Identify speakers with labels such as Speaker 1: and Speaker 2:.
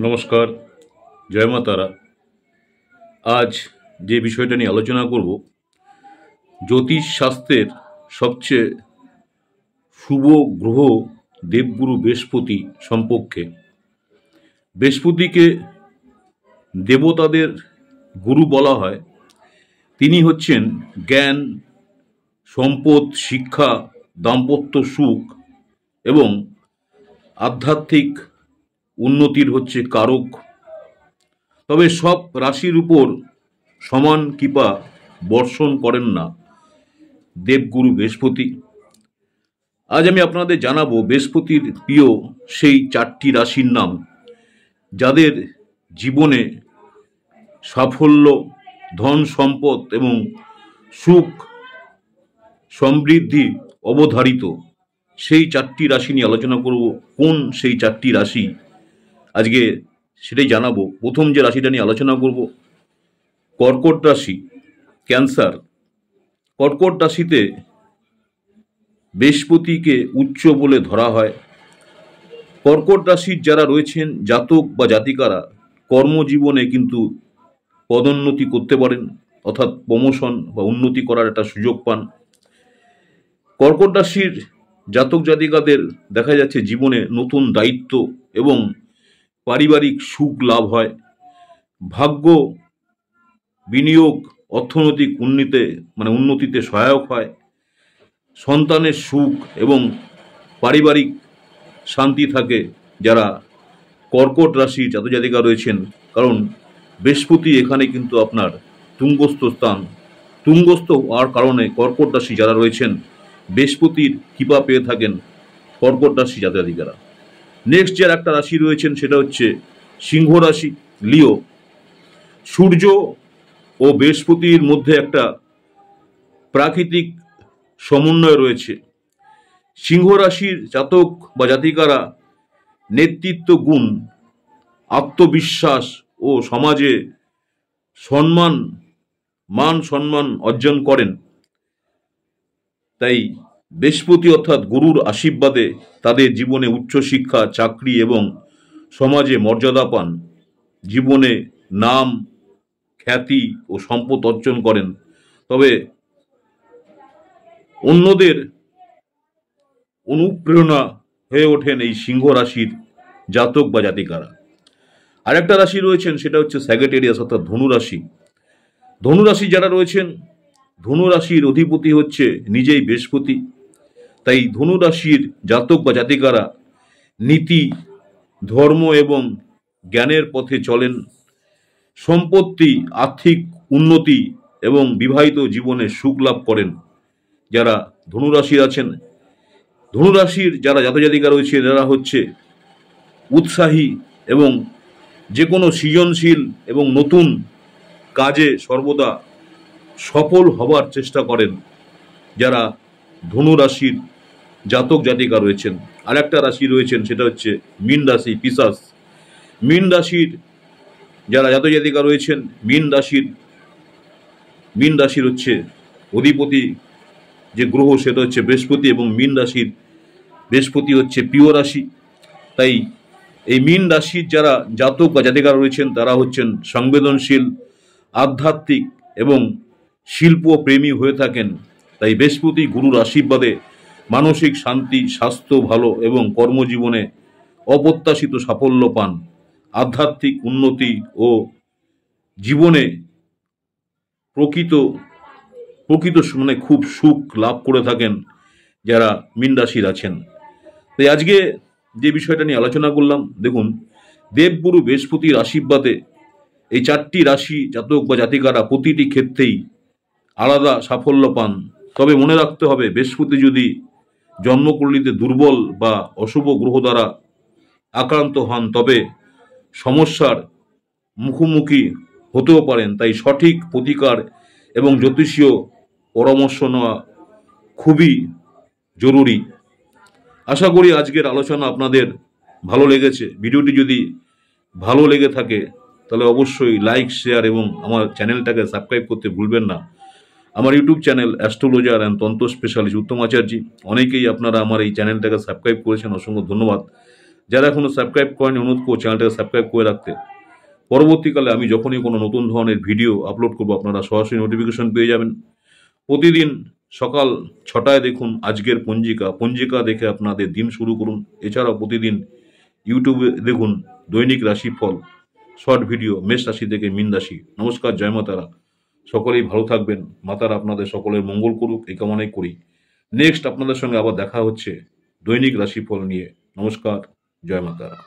Speaker 1: নমস্কার, জয় মা তারা। আজ যে বিষয়টা নিয়ে আলোচনা করব, জ্যোতিষ শাস্ত্রের সবচেয়ে শুভ গ্রহ দেবগুরু বৃহস্পতি সম্পর্কে। বৃহস্পতিকে দেবতাদের গুরু বলা হয়। তিনি হচ্ছেন জ্ঞান, সম্পদ, শিক্ষা, দাম্পত্য সুখ এবং আধ্যাত্মিক উন্নতির হচ্ছে কারক। তবে সব রাশির উপর সমান কৃপা বর্ষণ করেন না দেবগুরু বৃহস্পতি। আজ আমি আপনাদের জানাবো বৃহস্পতির প্রিয় সেই 4টি রাশির নাম, যাদের জীবনে সাফল্য, ধন সম্পদ এবং সুখ সমৃদ্ধি অবধারিত। সেই 4টি রাশি নিয়ে আলোচনা করব। কোন সেই 4টি রাশি আজকে সেটাই জানাবো। প্রথম যে রাশিটা নিয়ে আলোচনা করব, কর্কট রাশি, ক্যান্সার। কর্কট রাশিতে বৃহস্পতিকে উচ্চ বলে ধরা হয়। কর্কট রাশির যারা রয়েছেন জাতক বা জাতিকারা কর্মজীবনে কিন্তু পদোন্নতি করতে পারেন, অর্থাৎ প্রমোশন বা উন্নতি করার একটা সুযোগ পান। কর্কট রাশির জাতক জাতিকাদের দেখা যাচ্ছে জীবনে নতুন দায়িত্ব এবং পারিবারিক সুখ লাভ হয়। ভাগ্য বিনিয়োগ অর্থনৈতিক উন্নতিতে সহায়ক হয়। সন্তানের সুখ এবং পারিবারিক শান্তি থাকে যারা কর্কট রাশির জাতক জাতিকা রয়েছেন, কারণ বৃহস্পতি এখানে কিন্তু আপনার তুঙ্গস্থ স্থান। তুঙ্গস্থ হওয়ার কারণে কর্কট রাশি যারা রয়েছেন বৃহস্পতির কৃপা পেয়ে থাকেন কর্কট রাশি জাতক জাতিকারা। নেক্সট যার একটা রাশি রয়েছেন সেটা হচ্ছে সিংহ রাশি, লিও। সূর্য ও বৃহস্পতির মধ্যে একটা প্রাকৃতিক সমন্বয় রয়েছে। সিংহ রাশির জাতক বা জাতিকারা নেতৃত্ব গুণ, আত্মবিশ্বাস ও সমাজে মান সম্মান অর্জন করেন। তাই বৃহস্পতি অর্থাৎ গুরুর আশীর্বাদে তাদের জীবনে উচ্চশিক্ষা, চাকরি এবং সমাজে মর্যাদা পান। জীবনে নাম, খ্যাতি ও সম্পদ অর্জন করেন। তবে অন্যদের অনুপ্রেরণা হয়ে ওঠেন এই সিংহ রাশির জাতক বা জাতিকারা। আরেকটা রাশি রয়েছেন সেটা হচ্ছে স্যাগিটেরিয়াস অর্থাৎ ধনু রাশি। ধনু রাশি যারা রয়েছেন, ধনু রাশির অধিপতি হচ্ছে নিজেই বৃহস্পতি। তাই ধনু রাশির জাতক বা জাতিকারা নীতি, ধর্ম এবং জ্ঞানের পথে চলেন। সম্পত্তি, আর্থিক উন্নতি এবং বিবাহিত জীবনে সুখ লাভ করেন যারা ধনুরাশির আছেন। ধনুরাশির যারা জাতক জাতিকা রয়েছে এরা হচ্ছে উৎসাহী এবং যে কোনো সৃজনশীল এবং নতুন কাজে সর্বদা সফল হবার চেষ্টা করেন যারা ধনুরাশির জাতক জাতিকা রয়েছেন। আর একটা রাশি রয়েছেন সেটা হচ্ছে মীন রাশি, পিশাচ। মীন রাশির যারা জাতক জাতিকা রয়েছেন, মীন রাশির হচ্ছে অধিপতি যে গ্রহ সেটা হচ্ছে বৃহস্পতি, এবং মীন রাশির বৃহস্পতি হচ্ছে প্রিয় রাশি। তাই এই মীন রাশির যারা জাতক বা জাতিকা রয়েছেন তারা হচ্ছেন সংবেদনশীল, আধ্যাত্মিক এবং শিল্প প্রেমী হয়ে থাকেন। তাই বৃহস্পতি গুরুর আশীর্বাদে মানসিক শান্তি, স্বাস্থ্য ভালো এবং কর্মজীবনে অপ্রত্যাশিত সাফল্য পান। আধ্যাত্মিক উন্নতি ও জীবনে প্রকৃত খুব সুখ লাভ করে থাকেন যারা মীন রাশির আছেন। তাই আজকে যে বিষয়টা নিয়ে আলোচনা করলাম, দেখুন দেবগুরু বৃহস্পতির আশীর্বাদে এই 4টি রাশি জাতক বা জাতিকারা প্রতিটি ক্ষেত্রেই আলাদা সাফল্য পান। তবে মনে রাখতে হবে, বৃহস্পতি যদি জন্মকুণ্ডলিতে দুর্বল বা অশুভ গ্রহ দ্বারা আক্রান্ত হন তবে সমস্যার মুখোমুখি হতেও পারেন। তাই সঠিক প্রতিকার এবং জ্যোতিষীয় পরামর্শ নেওয়া খুবই জরুরি। আশা করি আজকের আলোচনা আপনাদের ভালো লেগেছে। ভিডিওটি যদি ভালো লেগে থাকে তাহলে অবশ্যই লাইক, শেয়ার এবং আমার চ্যানেলটাকে সাবস্ক্রাইব করতে ভুলবেন না। আমার ইউটিউব চ্যানেল অ্যাস্ট্রোলজার অ্যান্ড তন্ত্র স্পেশালিস্ট উত্তম আচার্য, অনেকেই আপনারা আমার এই চ্যানেলটাকে সাবস্ক্রাইব করেছেন, অসংখ্য ধন্যবাদ। যারা এখনো সাবস্ক্রাইব করেনি অনুরোধ করব চ্যানেলটাকে সাবস্ক্রাইব করে রাখতে। পরবর্তীকালে আমি যখনই কোনো নতুন ধরনের ভিডিও আপলোড করব আপনারা সরাসরি নোটিফিকেশন পেয়ে যাবেন। প্রতিদিন সকাল 6টায় দেখুন আজকের পঞ্জিকা দেখে আপনাদের দিন শুরু করুন। এছাড়াও প্রতিদিন ইউটিউবে দেখুন দৈনিক রাশিফল শর্ট ভিডিও মেষ রাশি থেকে মীন রাশি। নমস্কার, জয় মাতারা। সকলেই ভালো থাকবেন, মাতারা আপনাদের সকলের মঙ্গল করুক এই কামনাই করি। নেক্সট আপনাদের সঙ্গে আবার দেখা হচ্ছে দৈনিক রাশিফল নিয়ে। নমস্কার, জয় মাতারা।